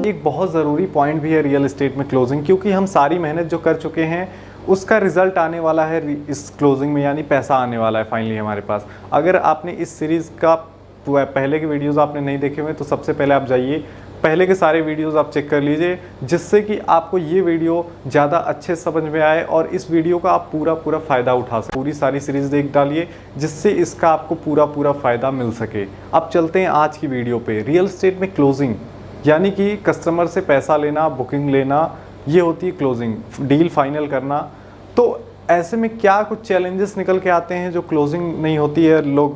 एक बहुत ज़रूरी पॉइंट भी है रियल एस्टेट में क्लोजिंग, क्योंकि हम सारी मेहनत जो कर चुके हैं उसका रिजल्ट आने वाला है इस क्लोजिंग में, यानी पैसा आने वाला है फाइनली हमारे पास। अगर आपने इस सीरीज़ का पहले के वीडियोस आपने नहीं देखे हुए तो सबसे पहले आप जाइए, पहले के सारे वीडियोस आप चेक कर लीजिए, जिससे कि आपको ये वीडियो ज़्यादा अच्छे समझ में आए और इस वीडियो का आप पूरा फ़ायदा उठा सकें। पूरी सारी सीरीज़ देख डालिए जिससे इसका आपको पूरा फ़ायदा मिल सके। अब चलते हैं आज की वीडियो पे। रियल एस्टेट में क्लोजिंग यानी कि कस्टमर से पैसा लेना, बुकिंग लेना, ये होती है क्लोजिंग, डील फाइनल करना। तो ऐसे में क्या कुछ चैलेंजेस निकल के आते हैं जो क्लोजिंग नहीं होती है। लोग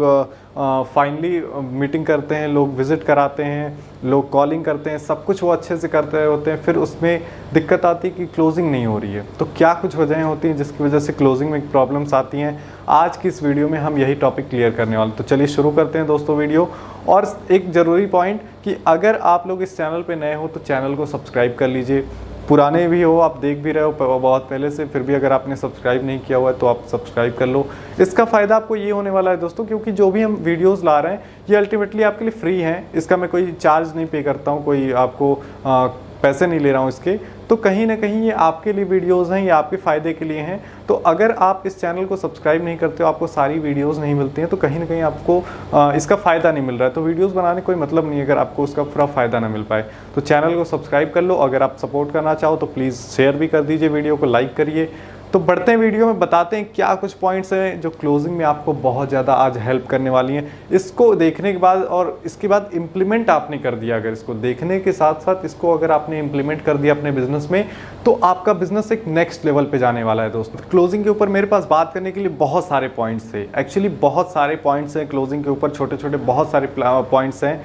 फाइनली मीटिंग करते हैं, लोग विज़िट कराते हैं, लोग कॉलिंग करते हैं, सब कुछ वो अच्छे से करते होते हैं, फिर उसमें दिक्कत आती है कि क्लोजिंग नहीं हो रही है। तो क्या कुछ वजहें होती हैं जिसकी वजह से क्लोजिंग में प्रॉब्लम्स आती हैं, आज की इस वीडियो में हम यही टॉपिक क्लियर करने वाले। तो चलिए शुरू करते हैं दोस्तों वीडियो। और एक ज़रूरी पॉइंट कि अगर आप लोग इस चैनल पर नए हो तो चैनल को सब्सक्राइब कर लीजिए। पुराने भी हो, आप देख भी रहे हो बहुत पहले से, फिर भी अगर आपने सब्सक्राइब नहीं किया हुआ है तो आप सब्सक्राइब कर लो। इसका फ़ायदा आपको ये होने वाला है दोस्तों, क्योंकि जो भी हम वीडियोस ला रहे हैं ये अल्टीमेटली आपके लिए फ्री हैं। इसका मैं कोई चार्ज नहीं पे करता हूँ, कोई आपको पैसे नहीं ले रहा हूँ इसके। तो कहीं ना कहीं ये आपके लिए वीडियोज़ हैं, ये आपके फ़ायदे के लिए हैं। तो अगर आप इस चैनल को सब्सक्राइब नहीं करते हो, आपको सारी वीडियोज़ नहीं मिलती हैं, तो कहीं ना कहीं आपको इसका फ़ायदा नहीं मिल रहा है। तो वीडियोज़ बनाने कोई मतलब नहीं है अगर आपको उसका पूरा फ़ायदा ना मिल पाए। तो चैनल को सब्सक्राइब कर लो। अगर आप सपोर्ट करना चाहो तो प्लीज़ शेयर भी कर दीजिए, वीडियो को लाइक करिए। तो बढ़ते हैं वीडियो में, बताते हैं क्या कुछ पॉइंट्स हैं जो क्लोजिंग में आपको बहुत ज़्यादा आज हेल्प करने वाली हैं। इसको देखने के बाद और इसके बाद इम्प्लीमेंट आपने कर दिया, अगर इसको देखने के साथ साथ इसको अगर आपने इम्प्लीमेंट कर दिया अपने बिजनेस में, तो आपका बिजनेस एक नेक्स्ट लेवल पे जाने वाला है दोस्तों। क्लोजिंग के ऊपर मेरे पास बात करने के लिए बहुत सारे पॉइंट्स थे, एक्चुअली बहुत सारे पॉइंट्स हैं क्लोजिंग के ऊपर, छोटे छोटे बहुत सारे पॉइंट्स हैं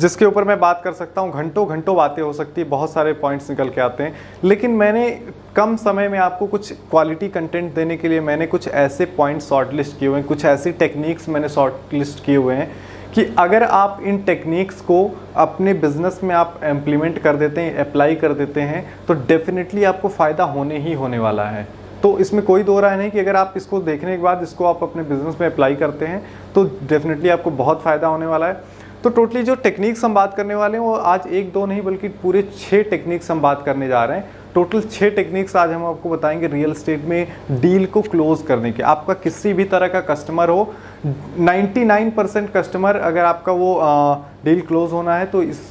जिसके ऊपर मैं बात कर सकता हूँ। घंटों बातें हो सकती है, बहुत सारे पॉइंट्स निकल के आते हैं। लेकिन मैंने कम समय में आपको कुछ क्वालिटी कंटेंट देने के लिए मैंने कुछ ऐसे पॉइंट्स शॉर्ट लिस्ट किए हुए हैं, कुछ ऐसी टेक्निक्स मैंने शॉर्ट लिस्ट किए हुए हैं कि अगर आप इन टेक्निक्स को अपने बिजनेस में आप इम्प्लीमेंट कर देते हैं, अप्लाई कर देते हैं, तो डेफिनेटली आपको फ़ायदा होने ही होने वाला है। तो इसमें कोई दो राय नहीं कि अगर आप इसको देखने के बाद इसको आप अपने बिजनेस में अप्लाई करते हैं तो डेफिनेटली आपको बहुत फ़ायदा होने वाला है। तो टोटली जो टेक्निक्स हम बात करने वाले हैं वो आज एक दो नहीं बल्कि पूरे 6 टेक्निक्स हम बात करने जा रहे हैं। टोटल 6 टेक्निक्स आज हम आपको बताएंगे रियल एस्टेट में डील को क्लोज करने के। आपका किसी भी तरह का कस्टमर हो, 99% कस्टमर अगर आपका वो डील क्लोज होना है तो इस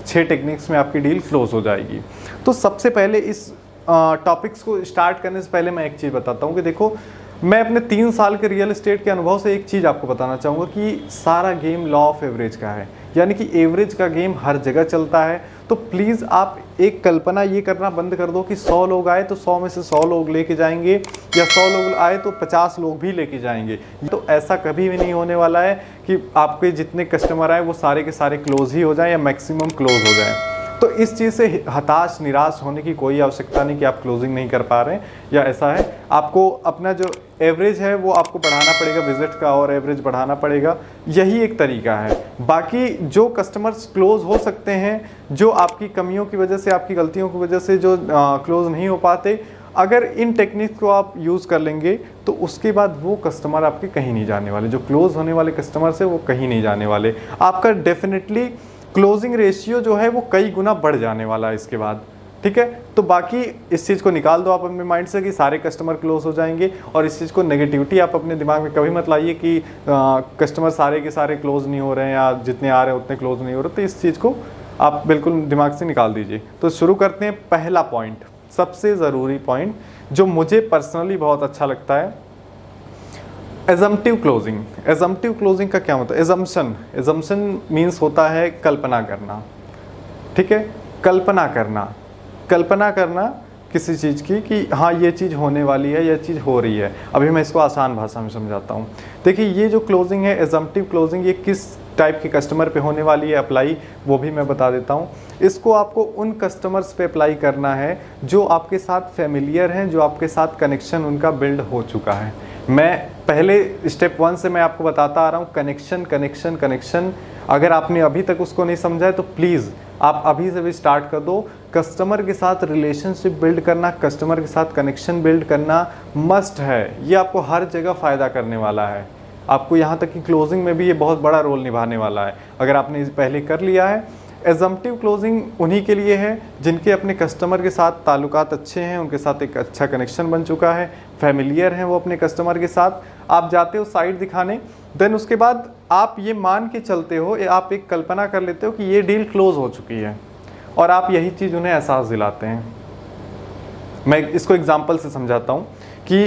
6 टेक्निक्स में आपकी डील क्लोज हो जाएगी। तो सबसे पहले इस टॉपिक्स को स्टार्ट करने से पहले मैं एक चीज़ बताता हूँ कि देखो, मैं अपने 3 साल के रियल एस्टेट के अनुभव से एक चीज़ आपको बताना चाहूँगा कि सारा गेम लॉ ऑफ एवरेज का है, यानी कि एवरेज का गेम हर जगह चलता है। तो प्लीज़ आप एक कल्पना ये करना बंद कर दो कि 100 लोग आए तो 100 में से 100 लोग लेके जाएंगे, या 100 लोग आए तो 50 लोग भी लेके जाएंगे। तो ऐसा कभी भी नहीं होने वाला है कि आपके जितने कस्टमर आए वो सारे के सारे क्लोज ही हो जाएं या मैक्सिमम क्लोज हो जाएं। तो इस चीज़ से हताश निराश होने की कोई आवश्यकता नहीं कि आप क्लोजिंग नहीं कर पा रहे हैं या ऐसा है। आपको अपना जो एवरेज है वो आपको बढ़ाना पड़ेगा, विजिट का और एवरेज बढ़ाना पड़ेगा, यही एक तरीका है। बाकी जो कस्टमर्स क्लोज हो सकते हैं, जो आपकी कमियों की वजह से, आपकी गलतियों की वजह से जो क्लोज नहीं हो पाते, अगर इन टेक्निक्स को आप यूज़ कर लेंगे तो उसके बाद वो कस्टमर आपके कहीं नहीं जाने वाले। जो क्लोज होने वाले कस्टमर से वो कहीं नहीं जाने वाले। आपका डेफिनेटली क्लोजिंग रेशियो जो है वो कई गुना बढ़ जाने वाला है इसके बाद, ठीक है। तो बाकी इस चीज़ को निकाल दो आप अपने माइंड से कि सारे कस्टमर क्लोज हो जाएंगे, और इस चीज़ को नेगेटिविटी आप अपने दिमाग में कभी मत लाइए कि कस्टमर सारे के सारे क्लोज नहीं हो रहे हैं या जितने आ रहे हैं उतने क्लोज नहीं हो रहे। तो इस चीज़ को आप बिल्कुल दिमाग से निकाल दीजिए। तो शुरू करते हैं। पहला पॉइंट, सबसे ज़रूरी पॉइंट जो मुझे पर्सनली बहुत अच्छा लगता है, एजम्पटिव क्लोजिंग। एजम्पटिव क्लोजिंग का क्या मतलब? एजम्पशन मीन्स होता है कल्पना करना, ठीक है। कल्पना करना किसी चीज़ की कि हाँ ये चीज़ होने वाली है, यह चीज़ हो रही है। अभी मैं इसको आसान भाषा में समझाता हूँ। देखिए, ये जो क्लोजिंग है, एजम्पटिव क्लोजिंग, ये किस टाइप के कस्टमर पे होने वाली है अप्लाई, वो भी मैं बता देता हूँ। इसको आपको उन कस्टमर्स पे अप्लाई करना है जो आपके साथ फेमिलियर हैं, जो आपके साथ कनेक्शन उनका बिल्ड हो चुका है। मैं पहले स्टेप 1 से मैं आपको बताता आ रहा हूँ, कनेक्शन। अगर आपने अभी तक उसको नहीं समझा है तो प्लीज़ आप अभी से भी स्टार्ट कर दो। कस्टमर के साथ रिलेशनशिप बिल्ड करना, कस्टमर के साथ कनेक्शन बिल्ड करना मस्ट है। ये आपको हर जगह फ़ायदा करने वाला है। आपको यहाँ तक कि क्लोजिंग में भी ये बहुत बड़ा रोल निभाने वाला है। अगर आपने पहले कर लिया है, एजम्पटिव क्लोजिंग उन्हीं के लिए है जिनके अपने कस्टमर के साथ ताल्लुकात अच्छे हैं, उनके साथ एक अच्छा कनेक्शन बन चुका है, फैमिलियर हैं वो अपने कस्टमर के साथ। आप जाते हो साइट दिखाने, देन उसके बाद आप ये मान के चलते हो, आप एक कल्पना कर लेते हो कि ये डील क्लोज हो चुकी है, और आप यही चीज़ उन्हें एहसास दिलाते हैं। मैं इसको एग्जांपल से समझाता हूँ कि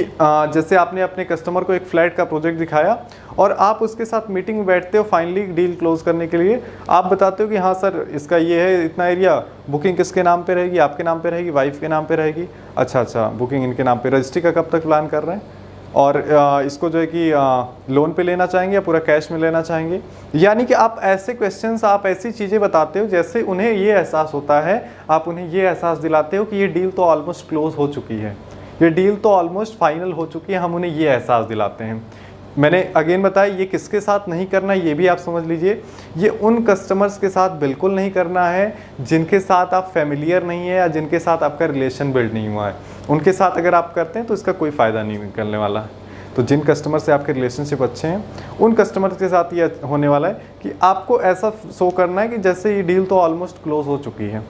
जैसे आपने अपने कस्टमर को एक फ्लैट का प्रोजेक्ट दिखाया और आप उसके साथ मीटिंग में बैठते हो फाइनली डील क्लोज करने के लिए। आप बताते हो कि हाँ सर, इसका ये है, इतना एरिया, बुकिंग किसके नाम पे रहेगी, आपके नाम पे रहेगी, वाइफ के नाम पे रहेगी, अच्छा बुकिंग इनके नाम पे, रजिस्ट्री का कब तक प्लान कर रहे हैं, और इसको जो है कि लोन पे लेना चाहेंगे या पूरा कैश में लेना चाहेंगे। यानी कि आप ऐसे क्वेश्चंस, आप ऐसी चीज़ें बताते हो जैसे उन्हें ये एहसास होता है, आप उन्हें ये एहसास दिलाते हो कि ये डील तो ऑलमोस्ट क्लोज हो चुकी है, ये डील तो ऑलमोस्ट फाइनल हो चुकी है, हम उन्हें ये एहसास दिलाते हैं। मैंने अगेन बताया, ये किसके साथ नहीं करना ये भी आप समझ लीजिए। ये उन कस्टमर्स के साथ बिल्कुल नहीं करना है जिनके साथ आप फैमिलियर नहीं है या जिनके साथ आपका रिलेशन बिल्ड नहीं हुआ है। उनके साथ अगर आप करते हैं तो इसका कोई फ़ायदा नहीं निकलने वाला। तो जिन कस्टमर से आपके रिलेशनशिप अच्छे हैं, उन कस्टमर के साथ ये होने वाला है कि आपको ऐसा शो करना है कि जैसे ये डील तो ऑलमोस्ट क्लोज हो चुकी है।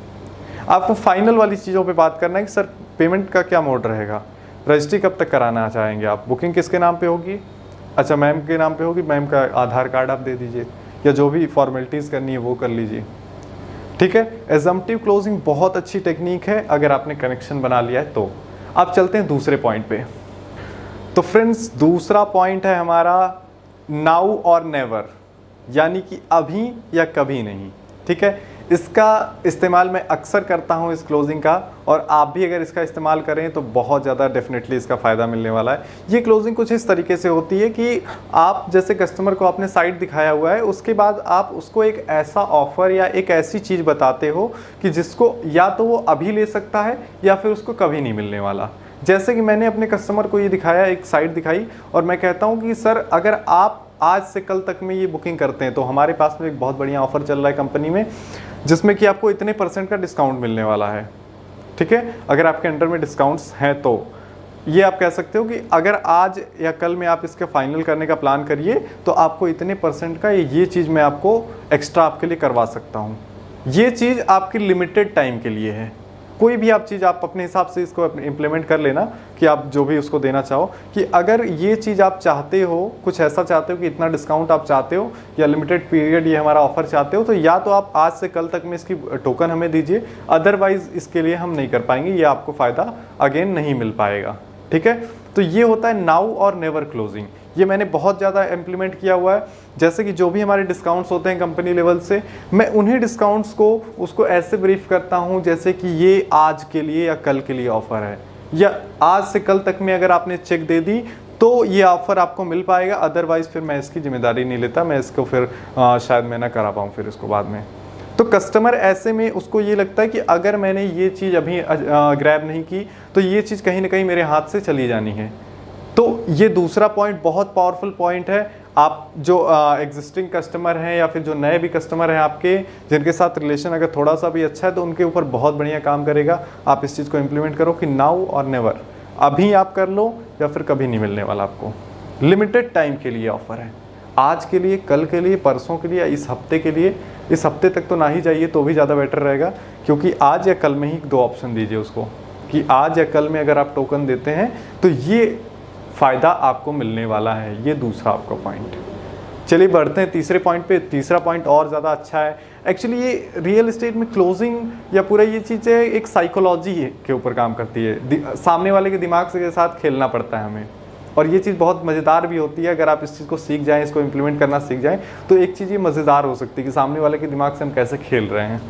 आपको फाइनल वाली चीज़ों पे बात करना है कि सर पेमेंट का क्या मोड रहेगा, रजिस्ट्री कब तक कराना चाहेंगे आप, बुकिंग किसके नाम पे होगी, अच्छा मैम के नाम पे होगी, मैम का आधार कार्ड आप दे दीजिए, या जो भी फॉर्मेलिटीज़ करनी है वो कर लीजिए। ठीक है, एजम्पटिव क्लोजिंग बहुत अच्छी टेक्निक है अगर आपने कनेक्शन बना लिया है तो। अब चलते हैं दूसरे पॉइंट पे। तो फ्रेंड्स, दूसरा पॉइंट है हमारा नाउ और नेवर, यानी कि अभी या कभी नहीं। ठीक है, इसका इस्तेमाल मैं अक्सर करता हूं इस क्लोजिंग का, और आप भी अगर इसका इस्तेमाल करें तो बहुत ज़्यादा डेफिनेटली इसका फ़ायदा मिलने वाला है। ये क्लोजिंग कुछ इस तरीके से होती है कि आप जैसे कस्टमर को आपने साइट दिखाया हुआ है, उसके बाद आप उसको एक ऐसा ऑफ़र या एक ऐसी चीज़ बताते हो कि जिसको या तो वो अभी ले सकता है या फिर उसको कभी नहीं मिलने वाला। जैसे कि मैंने अपने कस्टमर को ये दिखाया, एक साइट दिखाई, और मैं कहता हूँ कि सर अगर आप आज से कल तक में ये बुकिंग करते हैं तो हमारे पास में एक बहुत बढ़िया ऑफ़र चल रहा है कंपनी में, जिसमें कि आपको इतने % का डिस्काउंट मिलने वाला है। ठीक है, अगर आपके अंडर में डिस्काउंट्स हैं तो ये आप कह सकते हो कि अगर आज या कल में आप इसके फाइनल करने का प्लान करिए तो आपको इतने % का ये चीज़ मैं आपको एक्स्ट्रा आपके लिए करवा सकता हूँ। ये चीज़ आपकी लिमिटेड टाइम के लिए है। कोई भी आप चीज़ आप अपने हिसाब से इसको इम्प्लीमेंट कर लेना कि आप जो भी उसको देना चाहो, कि अगर ये चीज़ आप चाहते हो, कुछ ऐसा चाहते हो कि इतना डिस्काउंट आप चाहते हो या लिमिटेड पीरियड ये हमारा ऑफर चाहते हो, तो या तो आप आज से कल तक में इसकी टोकन हमें दीजिए, अदरवाइज़ इसके लिए हम नहीं कर पाएंगे, ये आपको फ़ायदा अगेन नहीं मिल पाएगा। ठीक है, तो ये होता है नाउ और नेवर क्लोजिंग। ये मैंने बहुत ज़्यादा इम्प्लीमेंट किया हुआ है। जैसे कि जो भी हमारे डिस्काउंट्स होते हैं कंपनी लेवल से, मैं उन्हीं डिस्काउंट्स को उसको ऐसे ब्रीफ करता हूँ जैसे कि ये आज के लिए या कल के लिए ऑफ़र है, या आज से कल तक में अगर आपने चेक दे दी तो ये ऑफ़र आपको मिल पाएगा, अदरवाइज़ फिर मैं इसकी जिम्मेदारी नहीं लेता, मैं इसको फिर शायद मैं ना करा पाऊँ फिर इसको बाद में। तो कस्टमर ऐसे में उसको ये लगता है कि अगर मैंने ये चीज़ अभी ग्रैब नहीं की तो ये चीज़ कहीं ना कहीं मेरे हाथ से चली जानी है। तो ये दूसरा पॉइंट बहुत पावरफुल पॉइंट है। आप जो एग्जिस्टिंग कस्टमर हैं या फिर जो नए भी कस्टमर हैं आपके, जिनके साथ रिलेशन अगर थोड़ा सा भी अच्छा है तो उनके ऊपर बहुत बढ़िया काम करेगा। आप इस चीज़ को इम्प्लीमेंट करो कि नाउ और नेवर, अभी आप कर लो या फिर कभी नहीं मिलने वाला आपको। लिमिटेड टाइम के लिए ऑफ़र है, आज के लिए, कल के लिए, परसों के लिए, इस हफ्ते के लिए। इस हफ्ते तक तो ना ही जाइए तो भी ज़्यादा बेटर रहेगा, क्योंकि आज या कल में ही 2 ऑप्शन दीजिए उसको कि आज या कल में अगर आप टोकन देते हैं तो ये फ़ायदा आपको मिलने वाला है। ये दूसरा आपका पॉइंट। चलिए बढ़ते हैं तीसरे पॉइंट पे। तीसरा पॉइंट और ज़्यादा अच्छा है। एक्चुअली ये रियल एस्टेट में क्लोजिंग या पूरा ये चीज़ें एक साइकोलॉजी के ऊपर काम करती है। सामने वाले के दिमाग के साथ खेलना पड़ता है हमें, और ये चीज़ बहुत मज़ेदार भी होती है। अगर आप इस चीज़ को सीख जाएं, इसको इम्प्लीमेंट करना सीख जाएं, तो एक चीज़ ये मज़ेदार हो सकती है कि सामने वाले के दिमाग से हम कैसे खेल रहे हैं।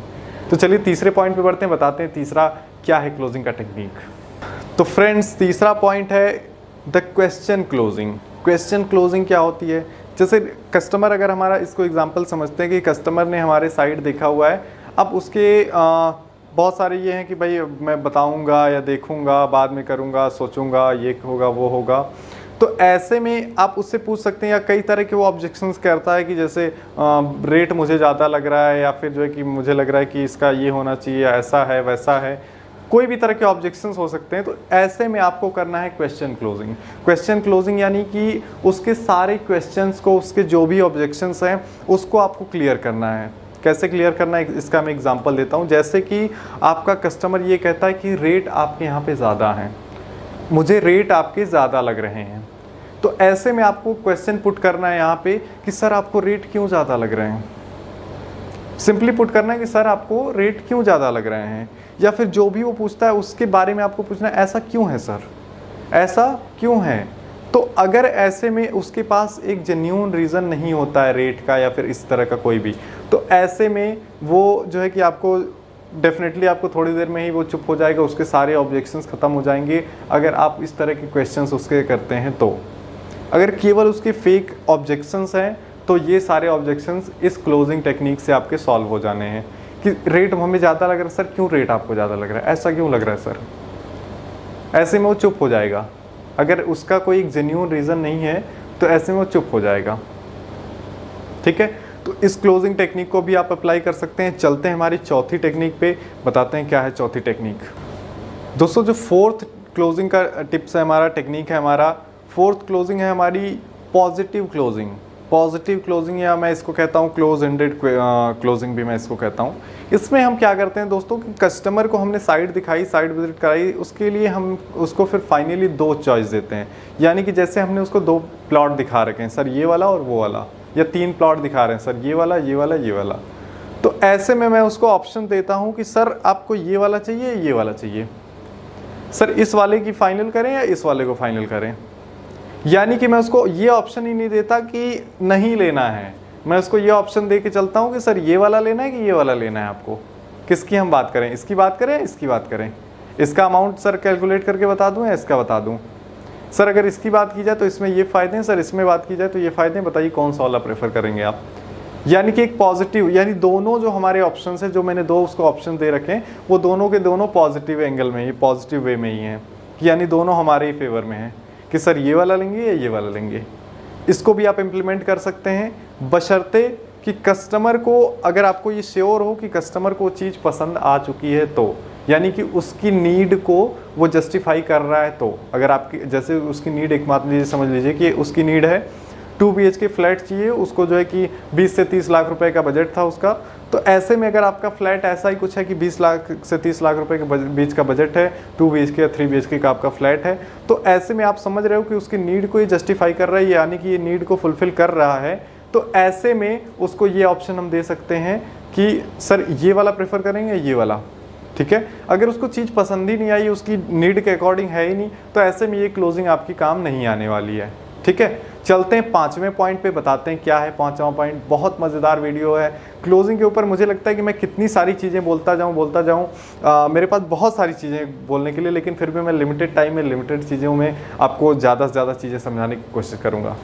तो चलिए तीसरे पॉइंट पे बढ़ते हैं, बताते हैं तीसरा क्या है क्लोजिंग का टेक्निक। तो फ्रेंड्स, तीसरा पॉइंट है the question closing. Question closing क्या होती है? जैसे कस्टमर, अगर हमारा इसको एग्जांपल समझते हैं कि कस्टमर ने हमारे साइट देखा हुआ है, अब उसके बहुत सारे ये हैं कि भाई मैं बताऊंगा या देखूंगा, बाद में करूंगा, सोचूंगा, ये होगा वो होगा। तो ऐसे में आप उससे पूछ सकते हैं, या कई तरह के वो ऑब्जेक्शंस करता है कि जैसे रेट मुझे ज़्यादा लग रहा है, या फिर जो है कि मुझे लग रहा है कि इसका ये होना चाहिए, ऐसा है वैसा है, कोई भी तरह के ऑब्जेक्शंस हो सकते हैं। तो ऐसे में आपको करना है क्वेश्चन क्लोजिंग। क्वेश्चन क्लोजिंग यानी कि उसके सारे क्वेश्चंस को, उसके जो भी ऑब्जेक्शंस हैं उसको आपको क्लियर करना है। कैसे क्लियर करना है इसका मैं एग्जांपल देता हूँ। जैसे कि आपका कस्टमर ये कहता है कि रेट आपके यहाँ पे ज़्यादा हैं, मुझे रेट आपके ज़्यादा लग रहे हैं, तो ऐसे में आपको क्वेश्चन पुट करना है यहाँ पे कि सर आपको रेट क्यों ज़्यादा लग रहे हैं। सिंपली पुट करना है कि सर आपको रेट क्यों ज़्यादा लग रहे हैं, या फिर जो भी वो पूछता है उसके बारे में आपको पूछना है ऐसा क्यों है सर, ऐसा क्यों है। तो अगर ऐसे में उसके पास एक जेन्युइन रीज़न नहीं होता है रेट का या फिर इस तरह का कोई भी, तो ऐसे में वो जो है कि आपको डेफिनेटली आपको थोड़ी देर में ही वो चुप हो जाएगा, उसके सारे ऑब्जेक्शंस ख़त्म हो जाएंगे अगर आप इस तरह के क्वेश्चंस उसके करते हैं। तो अगर केवल उसके फेक ऑब्जेक्शंस हैं तो ये सारे ऑब्जेक्शंस इस क्लोजिंग टेक्निक से आपके सॉल्व हो जाने हैं कि रेट हमें ज़्यादा लग रहा है सर, क्यों रेट आपको ज़्यादा लग रहा है, ऐसा क्यों लग रहा है सर। ऐसे में वो चुप हो जाएगा। अगर उसका कोई एक जेन्युइन रीज़न नहीं है तो ऐसे में वो चुप हो जाएगा। ठीक है, तो इस क्लोजिंग टेक्निक को भी आप अप्लाई कर सकते हैं। चलते हैं हमारी चौथी टेक्निक पे, बताते हैं क्या है चौथी टेक्निक। दोस्तों जो फोर्थ क्लोजिंग का टिप्स है हमारा, टेक्निक है हमारा, फोर्थ क्लोजिंग है हमारी पॉजिटिव क्लोजिंग। पॉजिटिव क्लोजिंग या मैं इसको कहता हूँ क्लोज एंडेड क्लोजिंग भी मैं इसको कहता हूँ। इसमें हम क्या करते हैं दोस्तों कि कस्टमर को हमने साइट दिखाई, साइट विजिट कराई, उसके लिए हम उसको फिर फाइनली 2 चॉइस देते हैं। यानी कि जैसे हमने उसको 2 प्लॉट दिखा रखे हैं, सर ये वाला और वो वाला, या 3 प्लॉट दिखा रहे हैं, सर ये वाला, ये वाला, ये वाला। तो ऐसे में मैं उसको ऑप्शन देता हूँ कि सर आपको ये वाला चाहिए, ये वाला चाहिए, सर इस वाले की फाइनल करें या इस वाले को फाइनल करें। यानी कि मैं उसको ये ऑप्शन ही नहीं देता कि नहीं लेना है, मैं उसको ये ऑप्शन दे के चलता हूँ कि सर ये वाला लेना है कि ये वाला लेना है आपको, किसकी हम बात करें, इसकी बात करें, इसकी बात करें, इसका अमाउंट सर कैलकुलेट करके बता दूँ या इसका बता दूँ, सर अगर इसकी बात की जाए तो इसमें ये फ़ायदे हैं, सर इसमें बात की जाए तो ये फ़ायदे हैं, बताइए कौन सा वाला प्रेफर करेंगे आप। यानी कि एक पॉजिटिव, यानी दोनों जो हमारे ऑप्शन हैं, जो मैंने 2 उसको ऑप्शन दे रखे हैं, वो दोनों के दोनों पॉजिटिव एंगल में, ये पॉजिटिव वे में ही हैं, यानी दोनों हमारे ही फेवर में हैं कि सर ये वाला लेंगे या ये वाला लेंगे। इसको भी आप इम्प्लीमेंट कर सकते हैं बशर्ते कि कस्टमर को, अगर आपको ये श्योर हो कि कस्टमर को चीज़ पसंद आ चुकी है तो, यानी कि उसकी नीड को वो जस्टिफाई कर रहा है। तो अगर आपकी जैसे उसकी नीड, एक मान लीजिए समझ लीजिए कि उसकी नीड है 2 BHK फ्लैट चाहिए, उसको जो है कि 20 से 30 लाख रुपए का बजट था उसका। तो ऐसे में अगर आपका फ्लैट ऐसा ही कुछ है कि 20 लाख से 30 लाख रुपए के बीच का बजट है, 2 BHK या 3 BHK का आपका फ्लैट है, तो ऐसे में आप समझ रहे हो कि उसकी नीड को ये जस्टिफाई कर रहा है, यानी कि ये नीड को फुलफिल कर रहा है। तो ऐसे में उसको ये ऑप्शन हम दे सकते हैं कि सर ये वाला प्रेफर करेंगे, ये वाला। ठीक है, अगर उसको चीज़ पसंद ही नहीं आई, उसकी नीड के अकॉर्डिंग है ही नहीं, तो ऐसे में ये क्लोजिंग आपकी काम नहीं आने वाली है। ठीक है, चलते हैं 5वें पॉइंट पे, बताते हैं क्या है 5वां पॉइंट। बहुत मज़ेदार वीडियो है क्लोजिंग के ऊपर। मुझे लगता है कि मैं कितनी सारी चीज़ें बोलता जाऊँ, मेरे पास बहुत सारी चीज़ें बोलने के लिए, लेकिन फिर भी मैं लिमिटेड टाइम में लिमिटेड चीज़ों में आपको ज़्यादा से ज़्यादा चीज़ें समझाने की कोशिश करूँगा।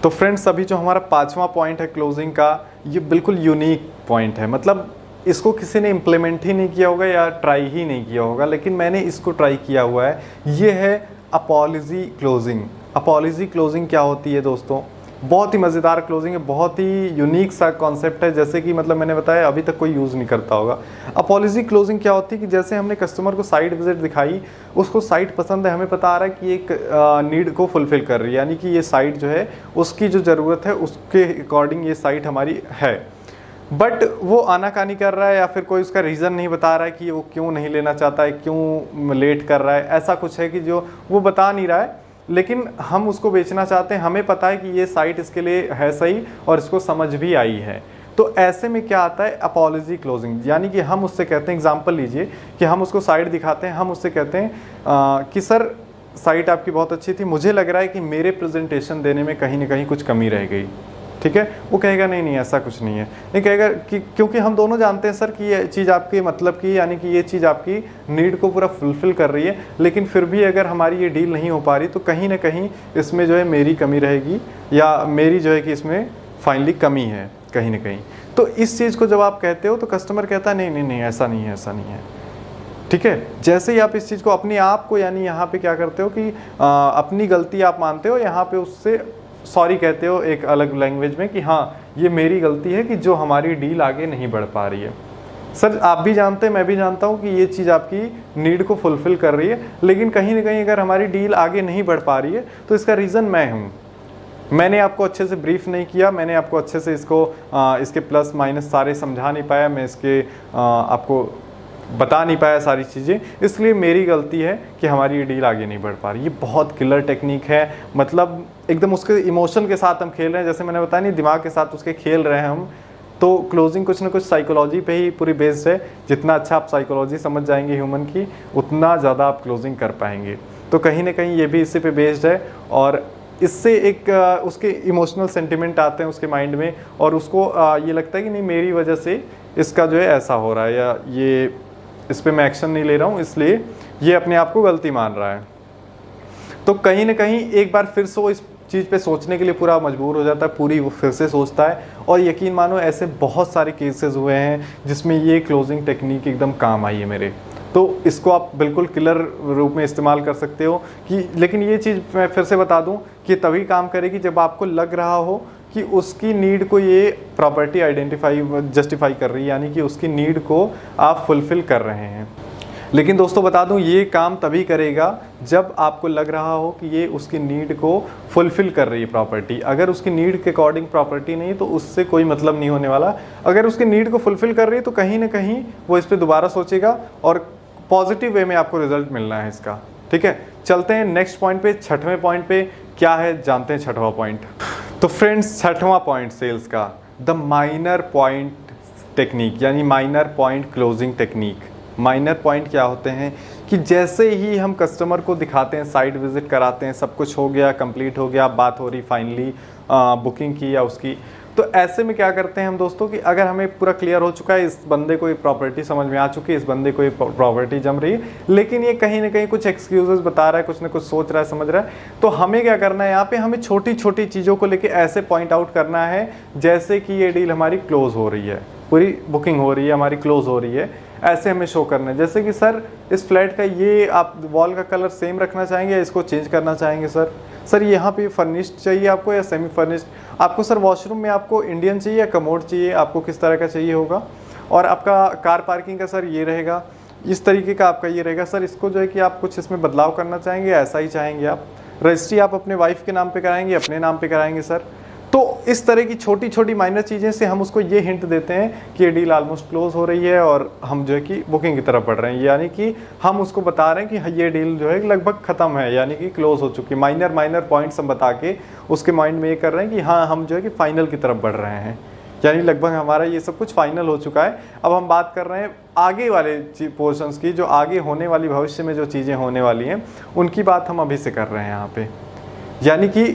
तो फ्रेंड्स, अभी जो हमारा 5वां पॉइंट है क्लोजिंग का, ये बिल्कुल यूनिक पॉइंट है। मतलब इसको किसी ने इम्प्लीमेंट ही नहीं किया होगा या ट्राई ही नहीं किया होगा, लेकिन मैंने इसको ट्राई किया हुआ है। ये है अपॉलजी क्लोजिंग। अपॉलजी क्लोजिंग क्या होती है दोस्तों? बहुत ही मज़ेदार क्लोजिंग है, बहुत ही यूनिक सा कॉन्सेप्ट है। जैसे कि मतलब मैंने बताया अभी तक कोई यूज़ नहीं करता होगा। अपॉलजी क्लोजिंग क्या होती है कि जैसे हमने कस्टमर को साइट विजिट दिखाई, उसको साइट पसंद है, हमें पता आ रहा है कि एक नीड को फुलफ़िल कर रही है, यानी कि ये साइट जो है उसकी जो ज़रूरत है उसके अकॉर्डिंग ये साइट हमारी है, बट वो आनाकानी कर रहा है या फिर कोई उसका रीज़न नहीं बता रहा है कि वो क्यों नहीं लेना चाहता है, क्यों लेट कर रहा है। ऐसा कुछ है कि जो वो बता नहीं रहा है, लेकिन हम उसको बेचना चाहते हैं, हमें पता है कि ये साइट इसके लिए है सही और इसको समझ भी आई है। तो ऐसे में क्या आता है अपॉलजी क्लोजिंग, यानी कि हम उससे कहते हैं, एग्जांपल लीजिए कि हम उसको साइट दिखाते हैं, हम उससे कहते हैं कि सर साइट आपकी बहुत अच्छी थी, मुझे लग रहा है कि मेरे प्रेजेंटेशन देने में कहीं ना कहीं कुछ कमी रह गई। ठीक है, वो कहेगा नहीं नहीं ऐसा कुछ नहीं है, नहीं कहेगा कि क्योंकि हम दोनों जानते हैं सर कि ये चीज़ आपकी मतलब की, यानी कि ये चीज़ आपकी नीड को पूरा फुलफ़िल कर रही है, लेकिन फिर भी अगर हमारी ये डील नहीं हो पा रही तो कहीं ना कहीं इसमें जो है मेरी कमी रहेगी, या मेरी जो है कि इसमें फाइनली कमी है कहीं ना कहीं। तो इस चीज़ को जब आप कहते हो तो कस्टमर कहता है नहीं नहीं नहीं ऐसा नहीं है, ऐसा नहीं है। ठीक है, जैसे ही आप इस चीज़ को अपने आप को, यानी यहाँ पे क्या करते हो कि अपनी गलती आप मानते हो, यहाँ पे उससे सॉरी कहते हो एक अलग लैंग्वेज में कि हाँ ये मेरी गलती है कि जो हमारी डील आगे नहीं बढ़ पा रही है। सर आप भी जानते हैं, मैं भी जानता हूँ कि ये चीज़ आपकी नीड को फुलफ़िल कर रही है, लेकिन कहीं ना कहीं अगर हमारी डील आगे नहीं बढ़ पा रही है तो इसका रीज़न मैं हूँ। मैंने आपको अच्छे से ब्रीफ नहीं किया, मैंने आपको अच्छे से इसको इसके प्लस माइनस सारे समझा नहीं पाया, मैं इसके आपको बता नहीं पाया सारी चीज़ें, इसलिए मेरी गलती है कि हमारी ये डील आगे नहीं बढ़ पा रही। ये बहुत किलर टेक्निक है, मतलब एकदम उसके इमोशन के साथ हम खेल रहे हैं, जैसे मैंने बताया नहीं, दिमाग के साथ उसके खेल रहे हैं हम। तो क्लोजिंग कुछ ना कुछ साइकोलॉजी पे ही पूरी बेस्ड है। जितना अच्छा आप साइकोलॉजी समझ जाएंगे ह्यूमन की, उतना ज़्यादा आप क्लोजिंग कर पाएंगे। तो कहीं ना कहीं ये भी इसी पे बेस्ड है, और इससे एक उसके इमोशनल सेंटिमेंट आते हैं उसके माइंड में, और उसको ये लगता है कि नहीं मेरी वजह से इसका जो है ऐसा हो रहा है, या ये इस पर मैं एक्शन नहीं ले रहा हूँ, इसलिए ये अपने आप को गलती मान रहा है। तो कहीं ना कहीं एक बार फिर से वो इस चीज़ पे सोचने के लिए पूरा मजबूर हो जाता है, पूरी वो फिर से सोचता है। और यकीन मानो ऐसे बहुत सारे केसेस हुए हैं जिसमें ये क्लोजिंग टेक्निक एकदम काम आई है मेरे। तो इसको आप बिल्कुल किलर रूप में इस्तेमाल कर सकते हो कि, लेकिन ये चीज़ मैं फिर से बता दूं कि तभी काम करेगी जब आपको लग रहा हो कि उसकी नीड को ये प्रॉपर्टी जस्टिफाई कर रही है, यानी कि उसकी नीड को आप फुलफ़िल कर रहे हैं। लेकिन दोस्तों बता दूं, ये काम तभी करेगा जब आपको लग रहा हो कि ये उसकी नीड को फुलफ़िल कर रही है प्रॉपर्टी। अगर उसकी नीड के अकॉर्डिंग प्रॉपर्टी नहीं तो उससे कोई मतलब नहीं होने वाला। अगर उसकी नीड को फुलफ़िल कर रही है तो कहीं ना कहीं वो इस पर दोबारा सोचेगा और पॉजिटिव वे में आपको रिजल्ट मिलना है इसका। ठीक है, चलते हैं नेक्स्ट पॉइंट पे, छठवें पॉइंट पे क्या है जानते हैं। छठवां पॉइंट, तो फ्रेंड्स छठवां पॉइंट सेल्स का, द माइनर पॉइंट टेक्निक, यानी minor point closing technique. Minor point क्या होते हैं कि जैसे ही हम कस्टमर को दिखाते हैं, साइट विजिट कराते हैं, सब कुछ हो गया, कंप्लीट हो गया, बात हो रही फाइनली बुकिंग की या उसकी, तो ऐसे में क्या करते हैं हम दोस्तों कि अगर हमें पूरा क्लियर हो चुका है, इस बंदे को ये प्रॉपर्टी समझ में आ चुकी है, इस बंदे को ये प्रॉपर्टी जम रही है, लेकिन ये कहीं ना कहीं कुछ एक्सक्यूजेस बता रहा है, कुछ ना कुछ सोच रहा है, समझ रहा है, तो हमें क्या करना है, यहाँ पे हमें छोटी छोटी चीज़ों को लेके ऐसे पॉइंट आउट करना है जैसे कि ये डील हमारी क्लोज हो रही है, पूरी बुकिंग हो रही है, हमारी क्लोज हो रही है, ऐसे हमें शो करना है। जैसे कि सर इस फ्लैट का ये आप वॉल का कलर सेम रखना चाहेंगे या इसको चेंज करना चाहेंगे सर यहाँ पे फर्निश्ड चाहिए आपको या सेमी फर्निश्ड, आपको सर वॉशरूम में आपको इंडियन चाहिए या कमोड चाहिए, आपको किस तरह का चाहिए होगा, और आपका कार पार्किंग का सर ये रहेगा, इस तरीके का आपका ये रहेगा सर, इसको जो है कि आप कुछ इसमें बदलाव करना चाहेंगे, ऐसा ही चाहेंगे आप, रजिस्ट्री आप अपने वाइफ के नाम पे कराएंगे, अपने नाम पे कराएंगे सर। तो इस तरह की छोटी छोटी माइनर चीज़ें से हम उसको ये हिंट देते हैं कि ये डील ऑलमोस्ट क्लोज हो रही है और हम जो है कि बुकिंग की तरफ बढ़ रहे हैं, यानी कि हम उसको बता रहे हैं कि ये डील जो है लगभग ख़त्म है, यानी कि क्लोज हो चुकी है। माइनर पॉइंट्स हम बता के उसके माइंड में ये कर रहे हैं कि हाँ हम जो है कि फाइनल की तरफ बढ़ रहे हैं, यानी लगभग हमारा ये सब कुछ फाइनल हो चुका है। अब हम बात कर रहे हैं आगे वाले पोर्शंस की, जो आगे होने वाली भविष्य में जो चीज़ें होने वाली हैं उनकी बात हम अभी से कर रहे हैं यहाँ पे, यानी कि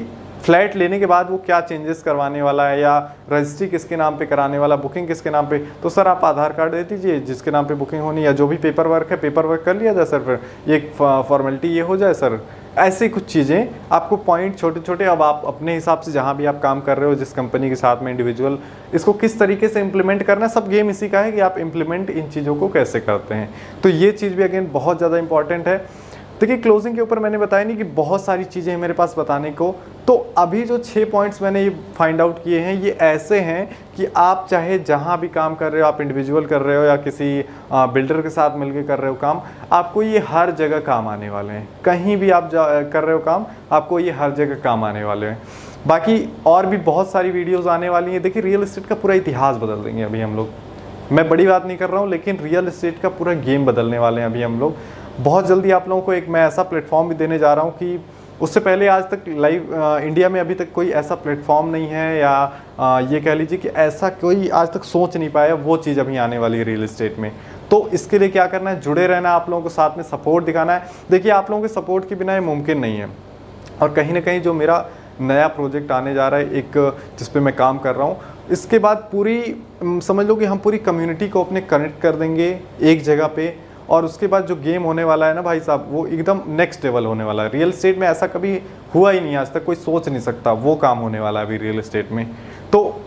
फ्लैट लेने के बाद वो क्या चेंजेस करवाने वाला है, या रजिस्ट्री किसके नाम पे कराने वाला, बुकिंग किसके नाम पे, तो सर आप आधार कार्ड दे दीजिए जिसके नाम पे बुकिंग होनी, या जो भी पेपर वर्क है पेपर वर्क कर लिया जाए सर, फिर ये फॉर्मेलिटी ये हो जाए सर। ऐसे कुछ चीज़ें आपको पॉइंट छोटे छोटे, अब आप अपने हिसाब से जहाँ भी आप काम कर रहे हो, जिस कंपनी के साथ में इंडिविजुअल, इसको किस तरीके से इम्प्लीमेंट करना है, सब गेम इसी का है कि आप इम्प्लीमेंट इन चीज़ों को कैसे करते हैं। तो ये चीज़ भी अगेन बहुत ज़्यादा इंपॉर्टेंट है। देखिए क्लोजिंग के ऊपर मैंने बताया नहीं कि बहुत सारी चीज़ें हैं मेरे पास बताने को, तो अभी जो 6 पॉइंट्स मैंने ये फाइंड आउट किए हैं, ये ऐसे हैं कि आप चाहे जहाँ भी काम कर रहे हो, आप इंडिविजुअल कर रहे हो या किसी बिल्डर के साथ मिलकर कर रहे हो काम, आपको ये हर जगह काम आने वाले हैं। कहीं भी आप कर रहे हो काम, आपको ये हर जगह काम आने वाले हैं। बाकी और भी बहुत सारी वीडियोज़ आने वाली हैं। देखिए रियल एस्टेट का पूरा इतिहास बदल देंगे अभी हम लोग, मैं बड़ी बात नहीं कर रहा हूँ, लेकिन रियल एस्टेट का पूरा गेम बदलने वाले हैं अभी हम लोग। बहुत जल्दी आप लोगों को एक मैं ऐसा प्लेटफॉर्म भी देने जा रहा हूँ कि उससे पहले आज तक लाइव इंडिया में अभी तक कोई ऐसा प्लेटफॉर्म नहीं है, या ये कह लीजिए कि ऐसा कोई आज तक सोच नहीं पाया, वो चीज़ अभी आने वाली है रियल एस्टेट में। तो इसके लिए क्या करना है, जुड़े रहना है, आप लोगों को साथ में सपोर्ट दिखाना है। देखिए आप लोगों के सपोर्ट के बिना ये मुमकिन नहीं है, और कहीं ना कहीं जो मेरा नया प्रोजेक्ट आने जा रहा है एक, जिस पे मैं काम कर रहा हूँ, इसके बाद पूरी समझ लो कि हम पूरी कम्युनिटी को अपने कनेक्ट कर देंगे एक जगह पे, और उसके बाद जो गेम होने वाला है ना भाई साहब, वो एकदम नेक्स्ट लेवल होने वाला है। रियल एस्टेट में ऐसा कभी हुआ ही नहीं आज तक, कोई सोच नहीं सकता, वो काम होने वाला है अभी रियल एस्टेट में। तो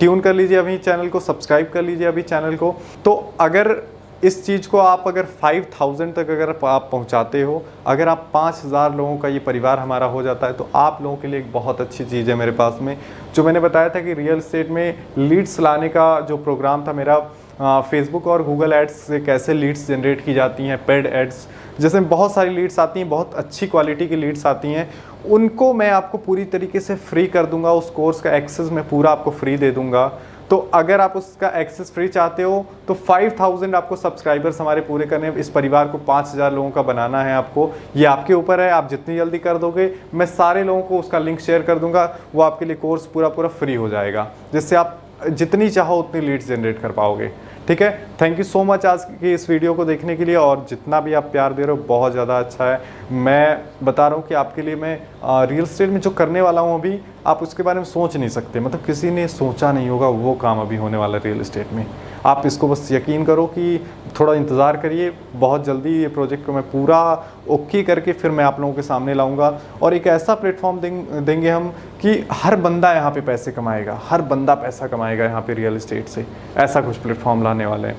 ट्यून कर लीजिए अभी चैनल को, सब्सक्राइब कर लीजिए अभी चैनल को। तो अगर इस चीज़ को आप अगर 5000 तक अगर आप पहुंचाते हो, अगर आप 5000 लोगों का ये परिवार हमारा हो जाता है, तो आप लोगों के लिए एक बहुत अच्छी चीज़ है मेरे पास में। जो मैंने बताया था कि रियल एस्टेट में लीड्स लाने का जो प्रोग्राम था मेरा, फेसबुक और गूगल एड्स से कैसे लीड्स जनरेट की जाती हैं, पेड एड्स, जैसे बहुत सारी लीड्स आती हैं, बहुत अच्छी क्वालिटी की लीड्स आती हैं, उनको मैं आपको पूरी तरीके से फ्री कर दूंगा। उस कोर्स का एक्सेस मैं पूरा आपको फ्री दे दूंगा। तो अगर आप उसका एक्सेस फ्री चाहते हो तो 5000 आपको सब्सक्राइबर्स हमारे पूरे करने हैं। इस परिवार को 5000 लोगों का बनाना है आपको, ये आपके ऊपर है। आप जितनी जल्दी कर दोगे मैं सारे लोगों को उसका लिंक शेयर कर दूंगा, वो आपके लिए कोर्स पूरा फ्री हो जाएगा, जिससे आप जितनी चाहो उतनी लीड्स जनरेट कर पाओगे। ठीक है, थैंक यू सो मच आज की इस वीडियो को देखने के लिए, और जितना भी आप प्यार दे रहे हो बहुत ज़्यादा अच्छा है। मैं बता रहा हूँ कि आपके लिए मैं रियल एस्टेट में जो करने वाला हूँ अभी, आप उसके बारे में सोच नहीं सकते, मतलब किसी ने सोचा नहीं होगा वो काम अभी होने वाला रियल एस्टेट में। आप इसको बस यकीन करो कि थोड़ा इंतज़ार करिए, बहुत जल्दी ये प्रोजेक्ट को मैं पूरा ओके करके फिर मैं आप लोगों के सामने लाऊंगा, और एक ऐसा प्लेटफॉर्म देंगे हम कि हर बंदा यहाँ पे पैसे कमाएगा, हर बंदा पैसा कमाएगा यहाँ पे रियल एस्टेट से। ऐसा कुछ प्लेटफॉर्म लाने वाले हैं।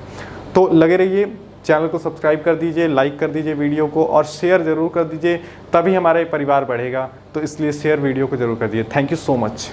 तो लगे रहिए, चैनल को सब्सक्राइब कर दीजिए, लाइक कर दीजिए वीडियो को, और शेयर ज़रूर कर दीजिए, तभी हमारा ये परिवार बढ़ेगा। तो इसलिए शेयर वीडियो को ज़रूर कर दीजिए। Thank you so much.